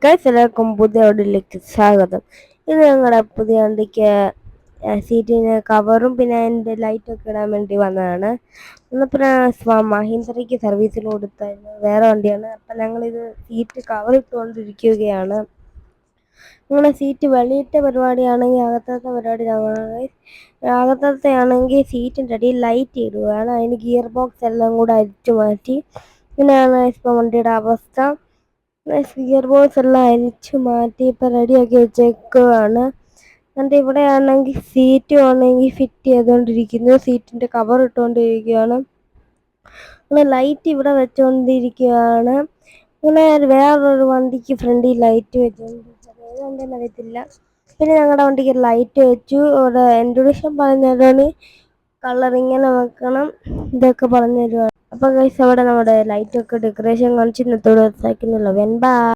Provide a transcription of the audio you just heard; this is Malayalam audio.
ഗൈസ് എല്ലാവർക്കും പുതിയ ഓഡിയോയിലേക്ക് സ്വാഗതം. ഇത് ഞങ്ങളുടെ പുതിയ വണ്ടിക്ക് സീറ്റിന് കവറും പിന്നെ അതിൻ്റെ ലൈറ്റൊക്കെ ഇടാൻ വേണ്ടി വന്നതാണ്. ഇന്നിപ്പോൾ മഹീന്ദ്രയ്ക്ക് സർവീസിന് കൊടുത്തായിരുന്നു, വേറെ വണ്ടിയാണ്. അപ്പം ഞങ്ങളിത് സീറ്റ് കവർ ഇട്ടുകൊണ്ടിരിക്കുകയാണ്. നിങ്ങളുടെ സീറ്റ് വെളിയിലത്തെ പരിപാടിയാണെങ്കിൽ അകത്തത്തെ പരിപാടി അകത്തത്തെ ആണെങ്കിൽ സീറ്റിൻ്റെ അടിയിൽ ലൈറ്റ് ഇടുകയാണ്. അതിന് ഗിയർ ബോക്സ് എല്ലാം കൂടെ അരിച്ചു മാറ്റി. ഇങ്ങനെയാണ് ഇപ്പോൾ വണ്ടിയുടെ അവസ്ഥ. ഗിയർ ബോക്സ് എല്ലാം അരിച്ചു മാറ്റി ഇപ്പം റെഡിയാക്കി വെച്ചേക്കുകയാണ്. എന്നിട്ട് ഇവിടെ ആണെങ്കിൽ സീറ്റ് ആണെങ്കിൽ ഫിറ്റ് ചെയ്തുകൊണ്ടിരിക്കുന്നു, സീറ്റിൻ്റെ കവർ ഇട്ടുകൊണ്ടിരിക്കുകയാണ്. അങ്ങനെ ലൈറ്റ് ഇവിടെ വെച്ചുകൊണ്ടിരിക്കുകയാണ്. ഇങ്ങനെ വേറൊരു വണ്ടിക്ക് ഫ്രണ്ടിൽ ലൈറ്റ് വെച്ചുകൊണ്ടിരിക്കുന്നത് ഏതുകൊണ്ടെന്ന് അറിയത്തില്ല. പിന്നെ ഞങ്ങളുടെ വണ്ടിക്ക് ലൈറ്റ് വെച്ചു. ഇവിടെ ഇൻട്രൊഡക്ഷൻ പറഞ്ഞതാണ്, കളർ ഇങ്ങനെ വെക്കണം, ഇതൊക്കെ പറഞ്ഞു തരുവാണ്. അപ്പോൾ ഗൈസ് അവിടെ നമ്മുടെ ലൈറ്റൊക്കെ ഡെക്കറേഷൻ കാണിച്ച് ഇന്നത്തോടെ വെൻ ബൈ.